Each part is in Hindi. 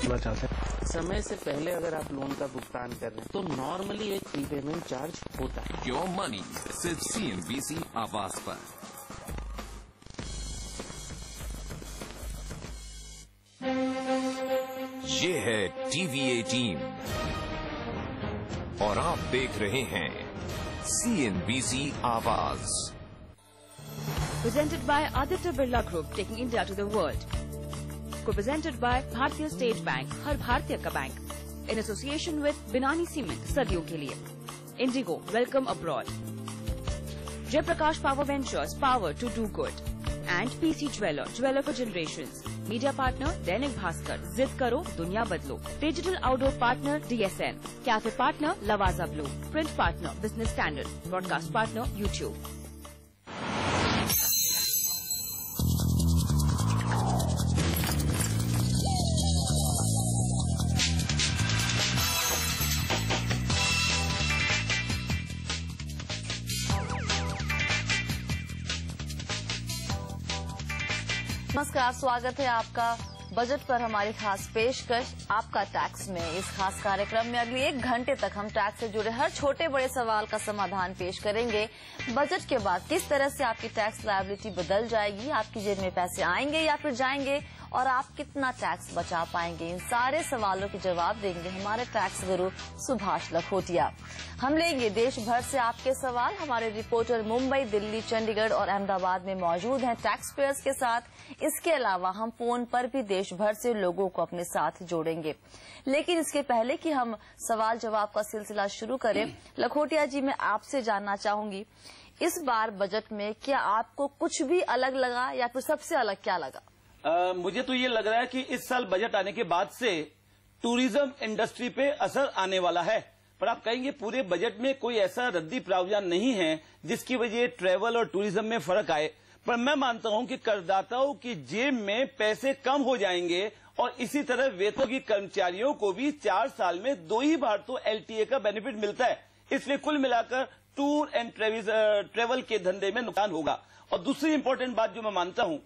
करना चाहते हैं। समय से पहले अगर आप लोन का भुगतान कर रहे हैं तो नॉर्मली एक प्रीपेमेंट चार्ज होता है। योर मनी सिर्फ CNBC आवाज पर। ये है TVA टीम और आप देख रहे हैं CNBC आवाज। Presented by Aditya Birla Group, taking India to the world. Co-presented by Bhartiya State Bank, हर भारतीय का bank. In association with Binani Cement, सदियों के लिए. Indigo, welcome abroad. Jaiprakash Power Ventures, power to do good. And PC Jeweler, jeweler for generations. Media partner, Dainik Bhaskar, जिद करो, दुनिया बदलो. Digital outdoor partner, DSN. Cafe partner, Lavaza Blue. Print partner, Business Standard. Broadcast partner, YouTube. नमस्कार, स्वागत है आपका बजट पर हमारी खास पेशकश आपका टैक्स में। इस खास कार्यक्रम में अगले 1 घंटे तक हम टैक्स से जुड़े हर छोटे बड़े सवाल का समाधान पेश करेंगे। बजट के बाद किस तरह से आपकी टैक्स लायबिलिटी बदल जाएगी, आपकी जेब में पैसे आएंगे या फिर जाएंगे और आप कितना टैक्स बचा पाएंगे, इन सारे सवालों के जवाब देंगे हमारे टैक्स गुरु सुभाष लखोटिया। हम लेंगे देश भर से आपके सवाल। हमारे रिपोर्टर मुंबई, दिल्ली, चंडीगढ़ और अहमदाबाद में मौजूद हैं टैक्स पेयर्स के साथ। इसके अलावा हम फोन पर भी देश भर से लोगों को अपने साथ जोड़ेंगे। लेकिन इसके पहले कि हम सवाल जवाब का सिलसिला शुरू करें, लखोटिया जी, मैं आपसे जानना चाहूंगी, इस बार बजट में क्या आपको कुछ भी अलग लगा या फिर सबसे अलग क्या लगा? मुझे तो ये लग रहा है कि इस साल बजट आने के बाद से टूरिज्म इंडस्ट्री पे असर आने वाला है। पर आप कहेंगे पूरे बजट में कोई ऐसा रद्दी प्रावधान नहीं है जिसकी वजह ट्रैवल और टूरिज्म में फर्क आए। पर मैं मानता हूं कि करदाताओं की जेब में पैसे कम हो जाएंगे और इसी तरह वेतनभोगी कर्मचारियों को भी 4 साल में 2 ही बार तो LTA का बेनिफिट मिलता है। इसलिए कुल मिलाकर टूर एंड ट्रेवल के धंधे में नुकसान होगा। और दूसरी इंपॉर्टेंट बात जो मैं मानता हूं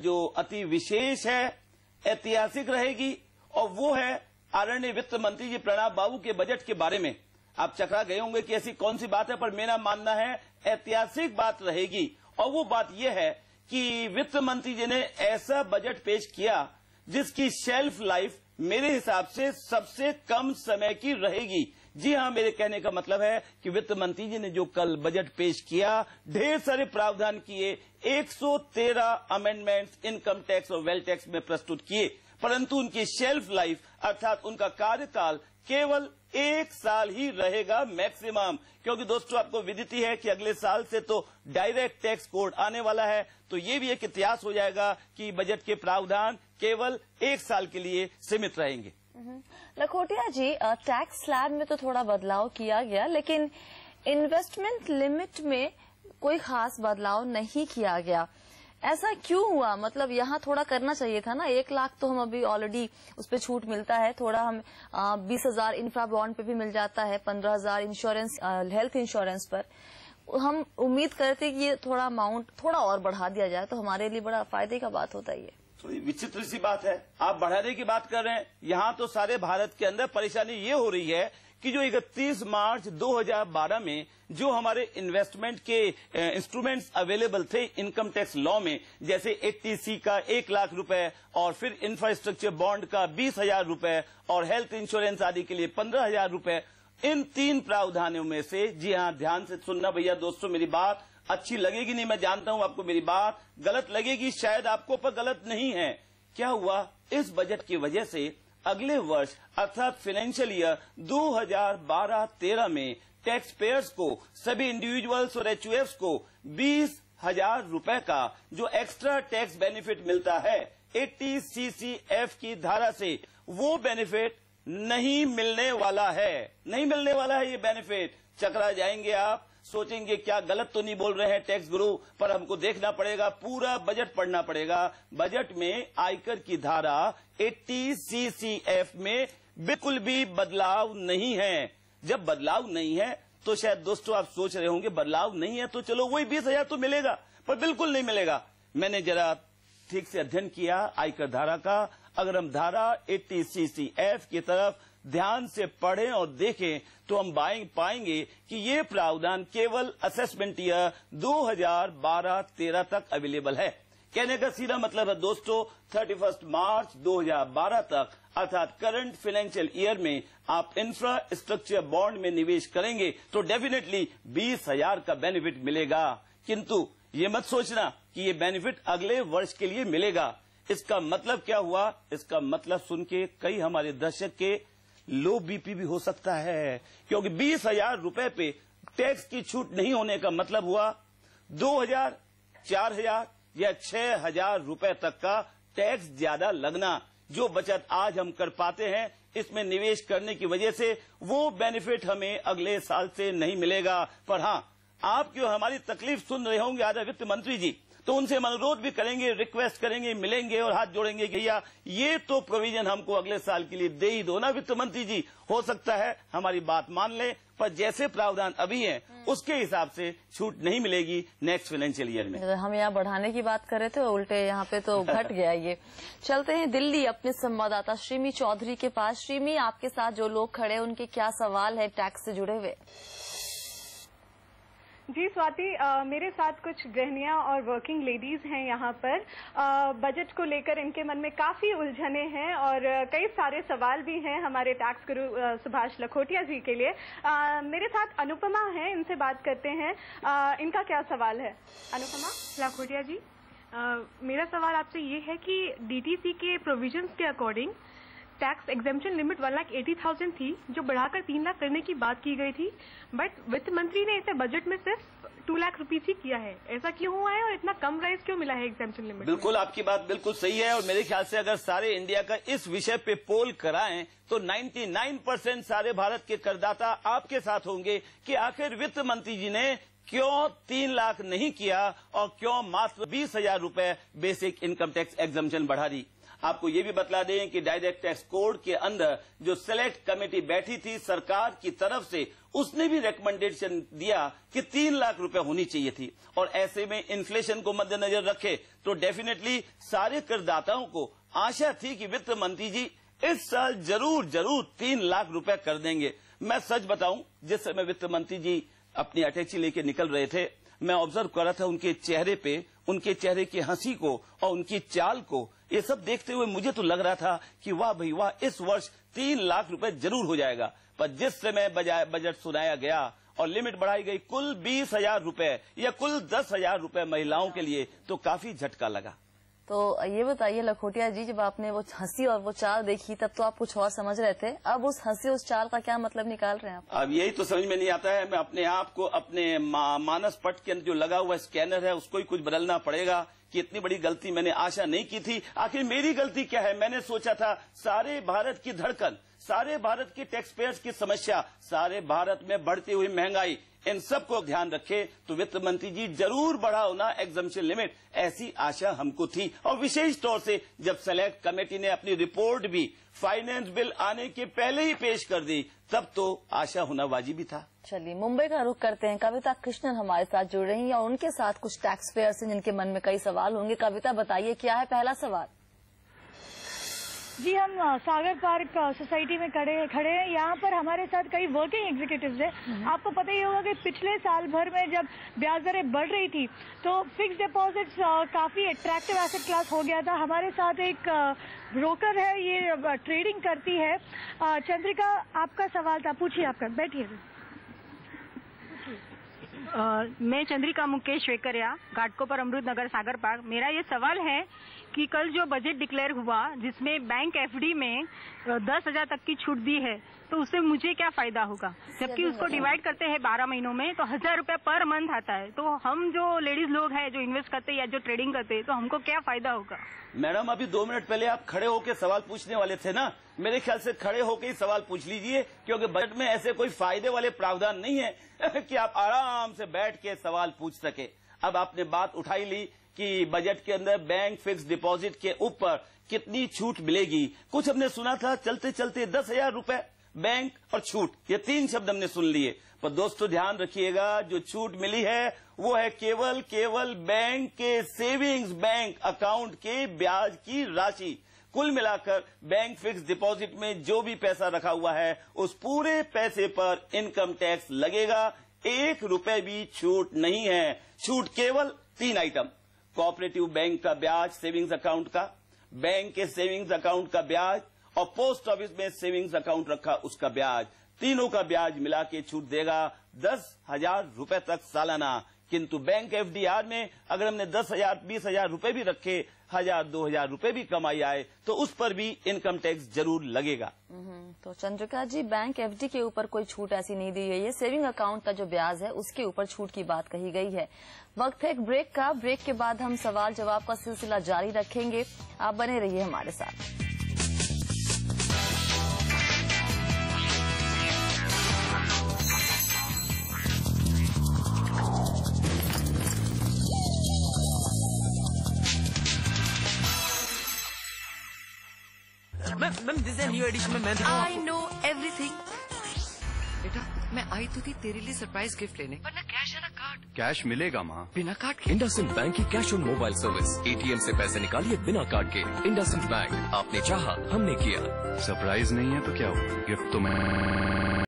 जो अति विशेष है, ऐतिहासिक रहेगी, और वो है आदरणीय वित्त मंत्री जी प्रणब बाबू के बजट के बारे में। आप चकरा गए होंगे कि ऐसी कौन सी बात है, पर मेरा मानना है ऐतिहासिक बात रहेगी। और वो बात यह है कि वित्त मंत्री जी ने ऐसा बजट पेश किया जिसकी शेल्फ लाइफ मेरे हिसाब से सबसे कम समय की रहेगी। जी हां, मेरे कहने का मतलब है कि वित्त मंत्री जी ने जो कल बजट पेश किया, ढेर सारे प्रावधान किए, 113 अमेंडमेंट्स इनकम टैक्स और वेल्थ टैक्स में प्रस्तुत किए, परंतु उनकी शेल्फ लाइफ अर्थात उनका कार्यकाल केवल 1 साल ही रहेगा मैक्सिमम। क्योंकि दोस्तों, आपको विदित ही है कि अगले साल से तो डायरेक्ट टैक्स कोड आने वाला है। तो ये भी एक इतिहास हो जाएगा कि बजट के प्रावधान केवल 1 साल के लिए सीमित रहेंगे। लखोटिया जी, टैक्स स्लैब में तो थोड़ा बदलाव किया गया, लेकिन इन्वेस्टमेंट लिमिट में कोई खास बदलाव नहीं किया गया। ऐसा क्यों हुआ? मतलब यहाँ थोड़ा करना चाहिए था ना। 1 लाख तो हम अभी ऑलरेडी उस पर छूट मिलता है, थोड़ा हम 20,000 इंफ्रा बॉन्ड पे भी मिल जाता है, 15,000 इंश्योरेंस हेल्थ इंश्योरेंस पर। हम उम्मीद करते कि ये थोड़ा अमाउंट थोड़ा और बढ़ा दिया जाए तो हमारे लिए बड़ा फायदे का बात होता है। थोड़ी विचित्र सी बात है, आप बढ़ाने की बात कर रहे हैं। यहाँ तो सारे भारत के अंदर परेशानी ये हो रही है कि जो 31 मार्च 2012 में जो हमारे इन्वेस्टमेंट के इंस्ट्रूमेंट्स अवेलेबल थे इनकम टैक्स लॉ में, जैसे 80C का 1 लाख रुपए और फिर इंफ्रास्ट्रक्चर बॉन्ड का 20,000 रुपए और हेल्थ इंश्योरेंस आदि के लिए 15,000 रुपए, इन 3 प्रावधानों में से, जी हाँ ध्यान से सुनना भैया दोस्तों, मेरी बात अच्छी लगेगी नहीं, मैं जानता हूं आपको मेरी बात गलत लगेगी, शायद आपको, पर गलत नहीं है। क्या हुआ, इस बजट की वजह से अगले वर्ष अर्थात फाइनेंशियल ईयर 2012-13 में टैक्स पेयर्स को, सभी इंडिविजुअल्स और HUFs को 20,000 रुपए का जो एक्स्ट्रा टैक्स बेनिफिट मिलता है 80CCF की धारा से, वो बेनिफिट नहीं मिलने वाला है। नहीं मिलने वाला है ये बेनिफिट। चकरा जाएंगे आप, सोचेंगे क्या गलत तो नहीं बोल रहे हैं टैक्स गुरु, पर हमको देखना पड़ेगा, पूरा बजट पढ़ना पड़ेगा। बजट में आयकर की धारा 80CCF में बिल्कुल भी बदलाव नहीं है। जब बदलाव नहीं है तो शायद दोस्तों आप सोच रहे होंगे बदलाव नहीं है तो चलो वही 20,000 तो मिलेगा, पर बिल्कुल नहीं मिलेगा। मैंने जरा ठीक से अध्ययन किया आयकर धारा का, अगर हम धारा 80CCF की तरफ ध्यान से पढ़ें और देखें तो हम पाएंगे कि ये प्रावधान केवल असेसमेंट ईयर 2012-13 तक अवेलेबल है। कहने का सीधा मतलब है दोस्तों 31 मार्च 2012 तक अर्थात करंट फाइनेंशियल ईयर में आप इंफ्रास्ट्रक्चर बॉन्ड में निवेश करेंगे तो डेफिनेटली 20,000 का बेनिफिट मिलेगा। किंतु ये मत सोचना कि ये बेनिफिट अगले वर्ष के लिए मिलेगा। इसका मतलब क्या हुआ? इसका मतलब सुन के कई हमारे दर्शक के लो बीपी भी हो सकता है, क्योंकि 20,000 रुपए पे टैक्स की छूट नहीं होने का मतलब हुआ 2,000, 4,000 या 6,000 रुपए तक का टैक्स ज्यादा लगना। जो बचत आज हम कर पाते हैं इसमें निवेश करने की वजह से वो बेनिफिट हमें अगले साल से नहीं मिलेगा। पर हाँ, आप क्यों हमारी तकलीफ सुन रहे होंगे आज वित्त मंत्री जी, तो उनसे हम अनुरोध भी करेंगे, रिक्वेस्ट करेंगे, मिलेंगे और हाथ जोड़ेंगे कि भैया ये तो प्रोविजन हमको अगले साल के लिए दे ही दो ना वित्त मंत्री जी। हो सकता है हमारी बात मान ले, पर जैसे प्रावधान अभी है उसके हिसाब से छूट नहीं मिलेगी नेक्स्ट फाइनेंशियल ईयर में। हम यहाँ बढ़ाने की बात कर रहे थे, उल्टे यहाँ पे तो घट गया ये। चलते हैं दिल्ली अपने संवाददाता श्रीमी चौधरी के पास। श्रीमी, आपके साथ जो लोग खड़े हैं उनके क्या सवाल है टैक्स से जुड़े हुए? जी स्वाति, मेरे साथ कुछ गृहिणियां और वर्किंग लेडीज हैं यहाँ पर। बजट को लेकर इनके मन में काफी उलझने हैं और कई सारे सवाल भी हैं हमारे टैक्स गुरु सुभाष लखोटिया जी के लिए। मेरे साथ अनुपमा है, इनसे बात करते हैं। इनका क्या सवाल है? अनुपमा लखोटिया जी, मेरा सवाल आपसे ये है कि डीटीसी के प्रोविजंस के अकॉर्डिंग टैक्स एग्जेम्पशन लिमिट 1,80,000 थी, जो बढ़ाकर 3 लाख करने की बात की गई थी, बट वित्त मंत्री ने इसे बजट में सिर्फ 2 लाख रुपीस ही किया है। ऐसा क्यों हुआ है और इतना कम राइज क्यों मिला है एग्जेम्पशन लिमिट? बिल्कुल, आपकी बात बिल्कुल सही है और मेरे ख्याल से अगर सारे इंडिया का इस विषय पे पोल कराएं तो 99% सारे भारत के करदाता आपके साथ होंगे कि आखिर वित्त मंत्री जी ने क्यों 3 लाख नहीं किया और क्यों मात्र 20,000 रुपए बेसिक इनकम टैक्स एग्जम्पशन बढ़ा दी। आपको ये भी बतला दें कि डायरेक्ट टैक्स कोड के अंदर जो सिलेक्ट कमेटी बैठी थी सरकार की तरफ से, उसने भी रिकमेंडेशन दिया कि 3 लाख रुपए होनी चाहिए थी। और ऐसे में इन्फ्लेशन को मद्देनजर रखे तो डेफिनेटली सारे करदाताओं को आशा थी कि वित्त मंत्री जी इस साल जरूर 3 लाख रुपए कर देंगे। मैं सच बताऊं, जिस समय वित्त मंत्री जी अपनी अटैची लेके निकल रहे थे, मैं ऑब्जर्व कर रहा था उनके चेहरे पे, उनके चेहरे की हंसी को और उनकी चाल को। ये सब देखते हुए मुझे तो लग रहा था कि वाह भाई वाह, इस वर्ष 3 लाख रुपए जरूर हो जाएगा। पर जिस समय बजट सुनाया गया और लिमिट बढ़ाई गई कुल 20,000 रुपए या कुल 10,000 रुपए महिलाओं के लिए, तो काफी झटका लगा। तो ये बताइए लखोटिया जी, जब आपने वो हंसी और वो चाल देखी तब तो आप कुछ और समझ रहे थे, अब उस हंसी उस चाल का क्या मतलब निकाल रहे हैं आप? अब यही तो समझ में नहीं आता है। मैं अपने आप को अपने मानस पट के अंदर जो लगा हुआ स्कैनर है उसको ही कुछ बदलना पड़ेगा कि इतनी बड़ी गलती मैंने आशा नहीं की थी। आखिर मेरी गलती क्या है? मैंने सोचा था सारे भारत की धड़कन, सारे भारत के टैक्स पेयर्स की समस्या, सारे भारत में बढ़ती हुई महंगाई, इन सब को ध्यान रखे तो वित्त मंत्री जी जरूर बढ़ाओ ना एग्जम्पशन लिमिट, ऐसी आशा हमको थी। और विशेष तौर से जब सेलेक्ट कमेटी ने अपनी रिपोर्ट भी फाइनेंस बिल आने के पहले ही पेश कर दी, तब तो आशा होना वाजिब था। चलिए मुंबई का रुख करते हैं। कविता कृष्णन हमारे साथ जुड़ रही हैं और उनके साथ कुछ टैक्स पेयर्स हैं जिनके मन में कई सवाल होंगे। कविता बताइए, क्या है पहला सवाल? जी, हम सागर पार्क सोसाइटी में खड़े हैं। यहाँ पर हमारे साथ कई वर्किंग एग्जीक्यूटिव्स हैं। आपको पता ही होगा कि पिछले साल भर में जब ब्याज दरें बढ़ रही थी तो फिक्स डिपॉजिट्स काफी अट्रैक्टिव एसेट क्लास हो गया था। हमारे साथ एक ब्रोकर है, ये ट्रेडिंग करती है। चंद्रिका, आपका सवाल था, पूछिए। आपका बैठिए। मैं चंद्रिका मुकेश वेकरिया, घाटकोपर अमृत नगर सागर पार्क। मेरा ये सवाल है कि कल जो बजट डिक्लेयर हुआ जिसमें बैंक एफडी में 10,000 तक की छूट दी है, तो उससे मुझे क्या फायदा होगा? जबकि उसको डिवाइड करते हैं 12 महीनों में तो 1,000 रुपया पर मंथ आता है। तो हम जो लेडीज लोग हैं जो इन्वेस्ट करते हैं या जो ट्रेडिंग करते हैं, तो हमको क्या फायदा होगा? मैडम, अभी 2 मिनट पहले आप खड़े होकर सवाल पूछने वाले थे ना, मेरे ख्याल से खड़े होकर ही सवाल पूछ लीजिए, क्योंकि बजट में ऐसे कोई फायदे वाले प्रावधान नहीं है कि आप आराम से बैठ के सवाल पूछ सके। अब आपने बात उठाई ली कि बजट के अंदर बैंक फिक्स डिपॉजिट के ऊपर कितनी छूट मिलेगी। कुछ हमने सुना था चलते चलते 10,000 रुपए, बैंक और छूट, ये 3 शब्द हमने सुन लिए। पर दोस्तों ध्यान रखिएगा, जो छूट मिली है वो है केवल बैंक के सेविंग्स बैंक अकाउंट के ब्याज की राशि। कुल मिलाकर बैंक फिक्स डिपॉजिट में जो भी पैसा रखा हुआ है उस पूरे पैसे पर इनकम टैक्स लगेगा। 1 रुपए भी छूट नहीं है। छूट केवल 3 आइटम, कोऑपरेटिव बैंक का ब्याज सेविंग्स अकाउंट का, बैंक के सेविंग्स अकाउंट का ब्याज और पोस्ट ऑफिस में सेविंग्स अकाउंट रखा उसका ब्याज। तीनों का ब्याज मिला के छूट देगा 10,000 रुपए तक सालाना। किंतु बैंक एफडीआर में अगर हमने 10,000 20,000 रुपए भी रखे, 1,000-2,000 रुपए भी कमाई आए तो उस पर भी इनकम टैक्स जरूर लगेगा। तो चंद्रिका जी, बैंक एफडी के ऊपर कोई छूट ऐसी नहीं दी गई है। सेविंग अकाउंट का जो ब्याज है उसके ऊपर छूट की बात कही गई है। वक्त है एक ब्रेक का। ब्रेक के बाद हम सवाल जवाब का सिलसिला जारी रखेंगे। आप बने रहिए हमारे साथ। मैम दिस न्यू एडिशन में मैं आई नो एवरीथिंग। बेटा मैं आई तो थी तेरे लिए सरप्राइज गिफ्ट लेने, पर ना कैश है ना कार्ड। कैश मिलेगा माँ, बिना कार्ड के। इंडसइंड बैंक की cash on mobile service. ATM से पैसे निकालिए बिना कार्ड के। इंडसइंड बैंक, आपने चाहा हमने किया। सरप्राइज नहीं है तो क्या हो, गिफ्ट तो मैं